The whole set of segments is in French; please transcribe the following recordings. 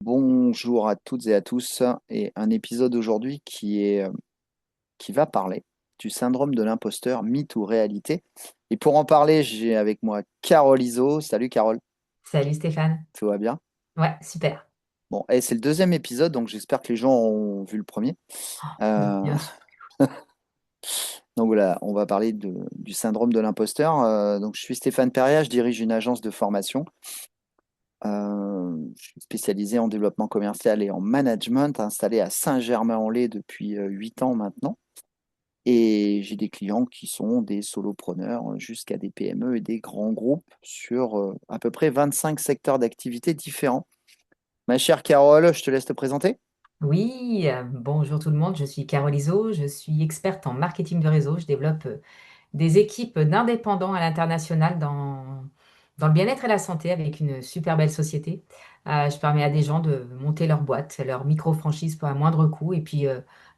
Bonjour à toutes et à tous, et un épisode aujourd'hui qui va parler du syndrome de l'imposteur, mythe ou réalité. Et pour en parler, j'ai avec moi Carole Iso. Salut Carole, Salut Stéphane. tout va bien? Ouais, super. Bon, et c'est le deuxième épisode, donc j'espère que les gens ont vu le premier. Oui, Euh, bien sûr. donc voilà, on va parler du syndrome de l'imposteur. Donc je suis Stéphane Perria, je dirige une agence de formation. Je suis spécialisé en développement commercial et en management, installé à Saint-Germain-en-Laye depuis 8 ans maintenant. Et j'ai des clients qui sont des solopreneurs jusqu'à des PME et des grands groupes sur à peu près 25 secteurs d'activité différents. Ma chère Carole, je te laisse te présenter. Oui, bonjour tout le monde. Je suis Carole Iso. Je suis experte en marketing de réseau. Je développe des équipes d'indépendants à l'international dans le bien-être et la santé avec une super belle société. Je permets à des gens de monter leur boîte, leur micro-franchise pour un moindre coût et puis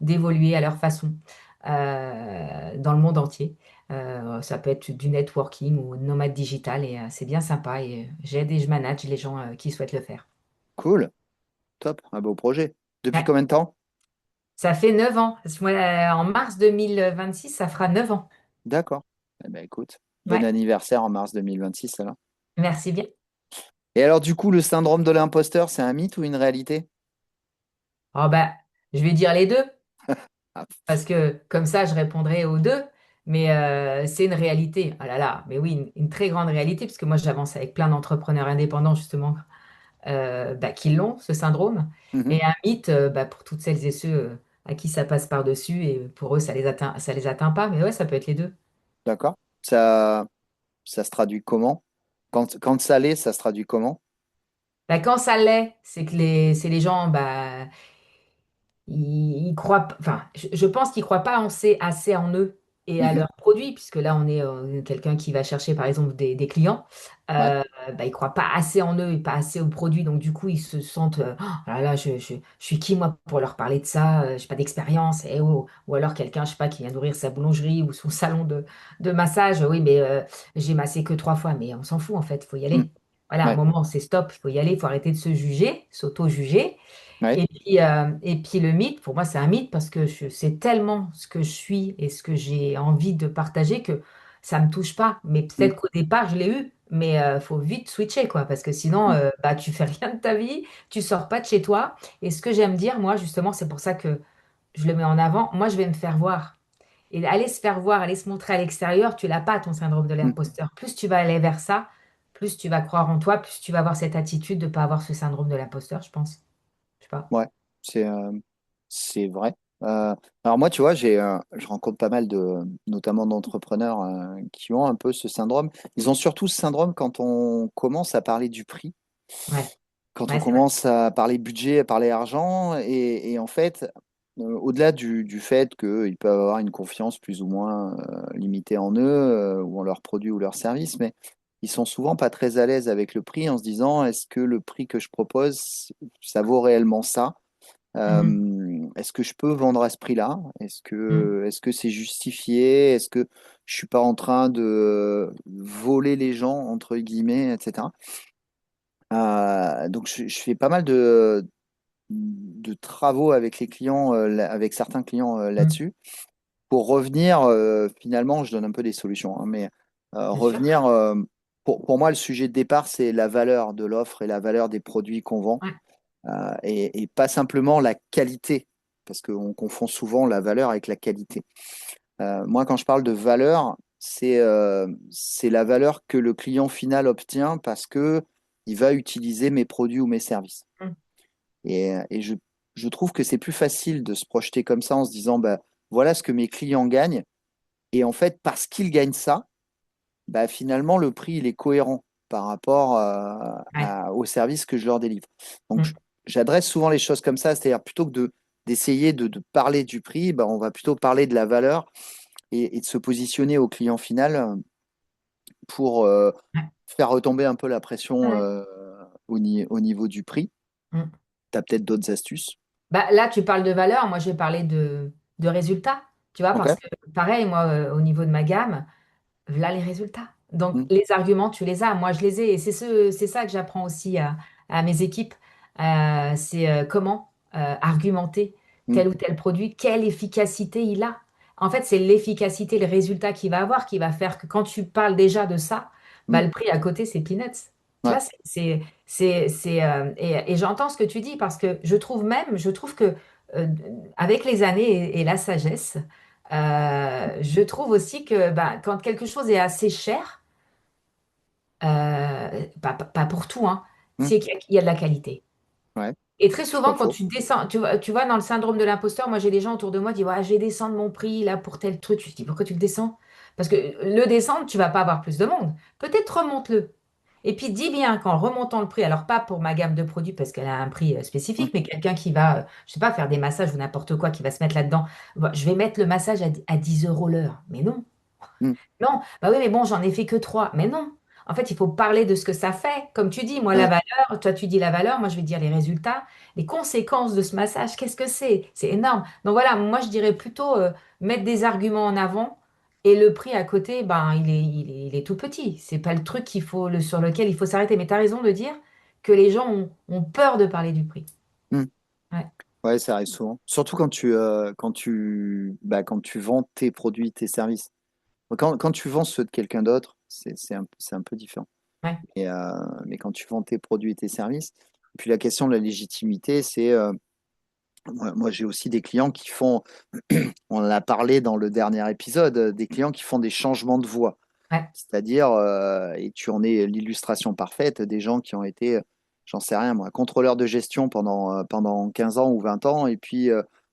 d'évoluer à leur façon dans le monde entier. Ça peut être du networking ou nomade digital et c'est bien sympa et j'aide et je manage les gens qui souhaitent le faire. Cool, top, un beau projet. Depuis Ouais. combien de temps? Ça fait 9 ans. En mars 2026, ça fera 9 ans. D'accord. Eh ben, écoute, bon Ouais, anniversaire en mars 2026 alors. merci bien. Et alors du coup, le syndrome de l'imposteur, c'est un mythe ou une réalité? Oh bah, je vais dire les deux, Ah, parce que comme ça, je répondrai aux deux. Mais c'est une réalité. Ah là là, mais oui, une très grande réalité, parce que moi, j'avance avec plein d'entrepreneurs indépendants, justement, qui l'ont, ce syndrome. mhm, Et un mythe, pour toutes celles et ceux à qui ça passe par-dessus, et pour eux, ça les atteint pas. Mais ouais, ça peut être les deux. d'accord. Ça se traduit comment? Quand ça l'est, ça se traduit comment? Bah, quand ça l'est, c'est les gens, ils croient, enfin, je pense qu'ils croient pas assez en eux et à Mhm, leurs produits, puisque là, on est quelqu'un qui va chercher, par exemple, des clients. ouais. Ils croient pas assez en eux et pas assez aux produits, donc du coup, ils se sentent, oh là là, je suis qui moi pour leur parler de ça? J'ai pas d'expérience. Eh oh. Ou alors quelqu'un, je sais pas, qui vient d'ouvrir sa boulangerie ou son salon de massage. Oui, mais j'ai massé que 3 fois, mais on s'en fout en fait, faut y Mm, aller. Voilà, à un ouais. moment, c'est stop, il faut y aller, il faut arrêter de se juger, s'auto-juger. Ouais. Et puis le mythe, pour moi, c'est un mythe parce que je sais tellement ce que je suis et ce que j'ai envie de partager que ça me touche pas. Mais Mm, peut-être qu'au départ, je l'ai eu, mais faut vite switcher, quoi, parce que sinon, mm, tu fais rien de ta vie, tu sors pas de chez toi. Et ce que j'aime dire, moi, justement, c'est pour ça que je le mets en avant. Moi, je vais me faire voir. Et aller se faire voir, aller se montrer à l'extérieur, tu l'as pas, ton syndrome de mm. l'imposteur. Plus tu vas aller vers ça, plus tu vas croire en toi, plus tu vas avoir cette attitude de pas avoir ce syndrome de l'imposteur, je pense. Je sais pas. Ouais, c'est vrai. Alors moi, tu vois, je rencontre pas mal notamment d'entrepreneurs qui ont un peu ce syndrome. Ils ont surtout ce syndrome quand on commence à parler du prix, Ouais. quand on Ouais, c'est vrai. commence à parler budget, à parler argent, et en fait, au-delà du fait qu'ils peuvent avoir une confiance plus ou moins limitée en eux, ou en leurs produits ou leurs services, mais ils sont souvent pas très à l'aise avec le prix en se disant, est-ce que le prix que je propose, ça vaut réellement ça? Mhm. Est-ce que je peux vendre à ce prix-là? Mhm. Est-ce que c'est justifié? Est-ce que je suis pas en train de voler les gens, entre guillemets, etc. Donc, je fais pas mal de travaux avec les clients, avec certains clients Mhm. là-dessus. Pour revenir, finalement, je donne un peu des solutions, hein, mais Bien sûr. revenir, pour moi, le sujet de départ, c'est la valeur de l'offre et la valeur des produits qu'on vend. Ouais. Et pas simplement la qualité, parce qu'on confond souvent la valeur avec la qualité. Moi, quand je parle de valeur, c'est la valeur que le client final obtient parce que il va utiliser mes produits ou mes services. Mhm. Et je trouve que c'est plus facile de se projeter comme ça en se disant, bah, voilà ce que mes clients gagnent. Et en fait, parce qu'ils gagnent ça, bah, finalement, le prix, il est cohérent par rapport Ouais. au service que je leur délivre. Donc, Mhm. j'adresse souvent les choses comme ça, c'est-à-dire plutôt que d'essayer de parler du prix, bah, on va plutôt parler de la valeur et de se positionner au client final pour Ouais. faire retomber un peu la pression Ouais. au niveau du prix. Mhm. Tu as peut-être d'autres astuces. Là, tu parles de valeur, moi je vais parler de résultats, tu vois, OK. parce que pareil, moi, au niveau de ma gamme, voilà les résultats. Donc, Mm, les arguments, tu les as, moi je les ai, et c'est ça que j'apprends aussi à mes équipes. C'est comment argumenter Mm, tel ou tel produit, quelle efficacité il a. En fait, c'est l'efficacité, le résultat qu'il va avoir qui va faire que quand tu parles déjà de ça, bah, mm, le prix à côté, c'est peanuts. Tu ouais, vois, et j'entends ce que tu dis parce que je trouve que euh, avec les années et la sagesse, je trouve aussi que bah, quand quelque chose est assez cher, pas pour tout, hein, mm, c'est qu'il y a de la qualité. ouais, Et très c'est pas souvent, quand faux. tu descends, tu vois, dans le syndrome de l'imposteur, moi j'ai des gens autour de moi qui disent, ouais, je vais descendre mon prix là pour tel truc. Je dis, pourquoi tu le descends? Parce que le descendre, tu vas pas avoir plus de monde. Peut-être remonte-le. Et puis dis bien qu'en remontant le prix, alors pas pour ma gamme de produits parce qu'elle a un prix Mm, spécifique, mais quelqu'un qui va, je sais pas, faire des massages ou n'importe quoi, qui va se mettre là-dedans, bon, je vais mettre le massage à 10 euros l'heure. Mais non. mm, Non, bah oui, mais bon, j'en ai fait que trois. Mais non. En fait, il faut parler de ce que ça fait. Comme tu dis, moi, la ouais, valeur, toi, tu dis la valeur, moi, je vais dire les résultats, les conséquences de ce massage. Qu'est-ce que c'est? C'est énorme. Donc voilà, moi, je dirais plutôt mettre des arguments en avant et le prix à côté, ben, il est tout petit. C'est pas le truc sur lequel il faut s'arrêter. Mais tu as raison de dire que les gens ont peur de parler du prix. mm. Ouais, Ouais, ça arrive souvent. Surtout quand tu vends tes produits, tes services. Quand tu vends ceux de quelqu'un d'autre, c'est un peu différent. ouais, Mais quand tu vends tes produits et tes services, et puis la question de la légitimité, c'est moi, j'ai aussi des clients qui font, on en a parlé dans le dernier épisode, des clients qui font des changements de voix. ouais. C'est-à-dire, et tu en es l'illustration parfaite, des gens qui ont été, j'en sais rien moi, contrôleurs de gestion pendant 15 ans ou 20 ans, et puis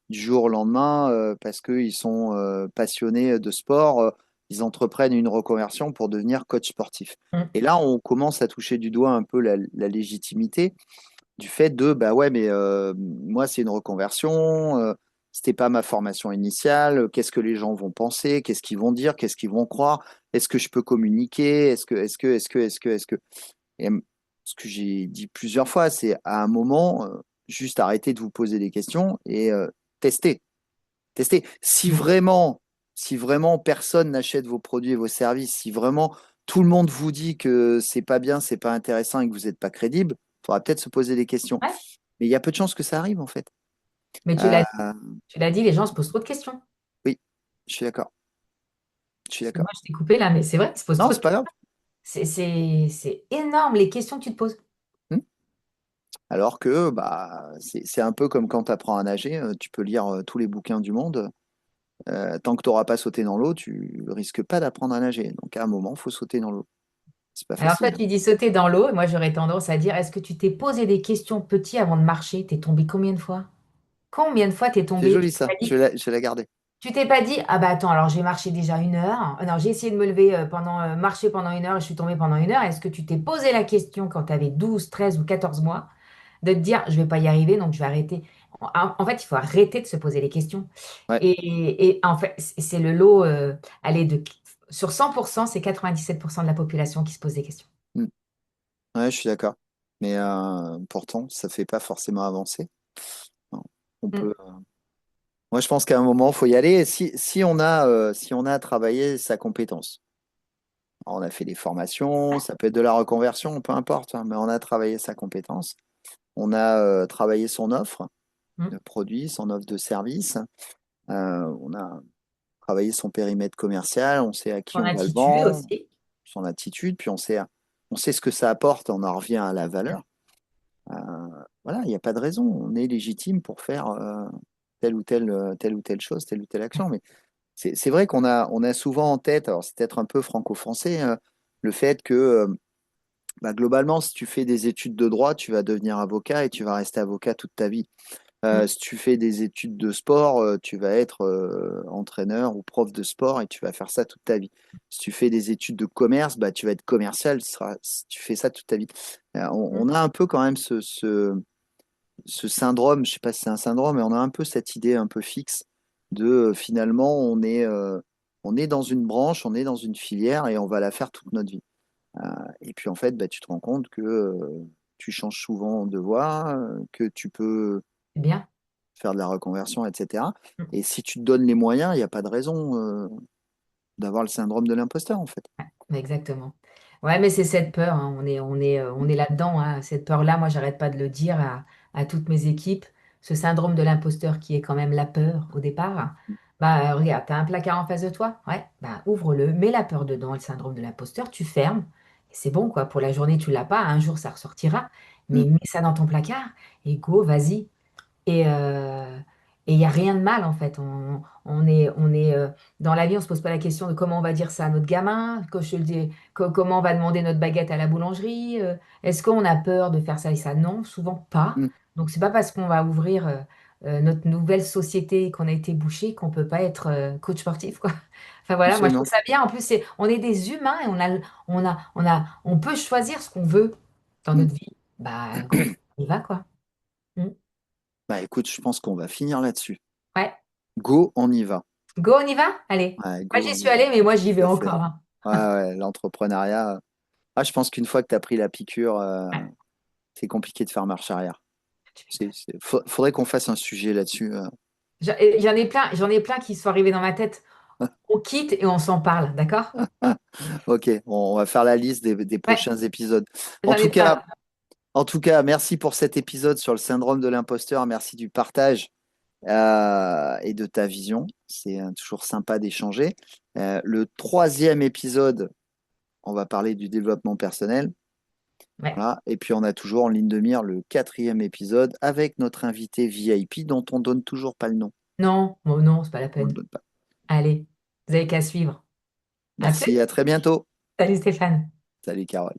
du jour au lendemain, parce qu'ils sont passionnés de sport, ils entreprennent une reconversion pour devenir coach sportif. Mm. Et là, on commence à toucher du doigt un peu la légitimité du fait de, bah ouais, mais moi, c'est une reconversion, c'était pas ma formation initiale, qu'est-ce que les gens vont penser, qu'est-ce qu'ils vont dire, qu'est-ce qu'ils vont croire, est-ce que je peux communiquer, est-ce que. Et ce que j'ai dit plusieurs fois, c'est à un moment, juste arrêter de vous poser des questions et tester. Tester. Mm. Si vraiment personne n'achète vos produits et vos services, si vraiment tout le monde vous dit que c'est pas bien, c'est pas intéressant et que vous n'êtes pas crédible, il faudra peut-être se poser des questions. Ouais. Mais il y a peu de chances que ça arrive, en fait. Mais Euh, tu l'as dit, les gens se posent trop de questions. oui, je suis d'accord. Je suis d'accord. Excuse-moi, je t'ai coupé là, mais c'est vrai, ils se posent Non, trop de c'est pas grave. questions. C'est énorme les questions que tu te poses. Hmm. Alors que bah, c'est un peu comme quand tu apprends à nager, tu peux lire tous les bouquins du monde. Tant que tu n'auras pas sauté dans l'eau, tu risques pas d'apprendre à nager. Donc à un moment, il faut sauter dans l'eau. C'est pas Alors toi, facile. tu dis sauter dans l'eau, et moi j'aurais tendance à dire, est-ce que tu t'es posé des questions petit avant de marcher? T'es tombé combien de fois? Combien de fois t'es C'est tombé? joli ça. Je vais la garder. Tu t'es pas dit, ah bah attends, alors j'ai marché déjà 1 heure. Non, j'ai essayé de me lever marcher pendant 1 heure et je suis tombée pendant 1 heure. Est-ce que tu t'es posé la question quand tu avais 12, 13 ou 14 mois de te dire, je vais pas y arriver, donc je vais arrêter. En fait, il faut arrêter de se poser les questions. Ouais. Et en fait, c'est le lot, allez, sur 100%, c'est 97% de la population qui se pose des questions. Hmm. Ouais, je suis d'accord. Mais pourtant, ça fait pas forcément avancer. Non. On Mm. peut. Moi, je pense qu'à un moment, il faut y aller. Si on a travaillé sa compétence. Alors, on a fait des formations, ça peut être de la reconversion, peu importe, hein, mais on a travaillé sa compétence. On a travaillé son offre Mm. de produits, son offre de service. On a travaillé son périmètre commercial. On sait à qui Ton on va le attitude vendre, aussi. son attitude, puis on sait ce que ça apporte. On en revient à la valeur. Euh, voilà, il n'y a pas de raison. On est légitime pour faire telle ou telle chose, telle ou telle action. Mais c'est vrai on a souvent en tête, alors c'est peut-être un peu franco-français, le fait que bah, globalement, si tu fais des études de droit, tu vas devenir avocat et tu vas rester avocat toute ta vie. Mm. Si tu fais des études de sport, tu vas être entraîneur ou prof de sport et tu vas faire ça toute ta vie. Si tu fais des études de commerce, bah, tu vas être commercial, tu fais ça toute ta vie. On Mm. a un peu quand même ce syndrome, je sais pas si c'est un syndrome, mais on a un peu cette idée un peu fixe de finalement on est dans une branche, on est dans une filière et on va la faire toute notre vie. Et puis en fait, bah, tu te rends compte que tu changes souvent de voie, que tu peux C'est bien. faire de la reconversion, etc. Mm. Et si tu te donnes les moyens, il n'y a pas de raison d'avoir le syndrome de l'imposteur en fait. Exactement. Ouais, mais c'est cette peur, hein. On est là-dedans, hein. Cette peur-là, moi, j'arrête pas de le dire. à toutes mes équipes, ce syndrome de l'imposteur qui est quand même la peur au départ. Bah, regarde, tu as un placard en face de toi? Ouais, bah, ouvre-le, mets la peur dedans, le syndrome de l'imposteur, tu fermes, et c'est bon, quoi. Pour la journée, tu l'as pas, un jour, ça ressortira, mais Mm. mets ça dans ton placard et go, vas-y. Et il n'y a rien de mal en fait. Dans la vie, on ne se pose pas la question de comment on va dire ça à notre gamin, que je le dis, comment on va demander notre baguette à la boulangerie. Est-ce qu'on a peur de faire ça et ça? Non, souvent pas. Mm. Donc c'est pas parce qu'on va ouvrir notre nouvelle société et qu'on a été bouché qu'on peut pas être coach sportif, quoi. Enfin voilà, moi je trouve Absolument. ça bien. En plus, on est des humains et on peut choisir ce qu'on veut dans Mm. notre vie. Bah go, on y va quoi. Mm. Bah écoute, je pense qu'on va finir là-dessus. Ouais. Go, on y va. Go, on y va? Allez. Ouais, Moi, go, j'y on suis y va. allée, mais moi, j'y vais Tout à fait. encore, hein. Ouais, ouais, l'entrepreneuriat. Je pense qu'une fois que tu as pris la piqûre, Ouais. c'est compliqué de faire marche arrière. Tu m'étonnes. Faudrait qu'on fasse un sujet là-dessus. J'en ai plein qui sont arrivés dans ma tête. On quitte et on s'en parle, d'accord? Ok, on va faire la liste des Ouais, prochains épisodes. En j'en tout ai plein. cas, en tout cas, merci pour cet épisode sur le syndrome de l'imposteur. Merci du partage et de ta vision. C'est toujours sympa d'échanger. Le troisième épisode, on va parler du développement personnel. Ouais. Voilà. Et puis on a toujours en ligne de mire le quatrième épisode avec notre invité VIP dont on donne toujours pas le nom. Non, bon, non, c'est pas la On le peine. donne pas. Allez, vous avez qu'à suivre. À plus. Merci, à très bientôt. Salut Stéphane. Salut Carole.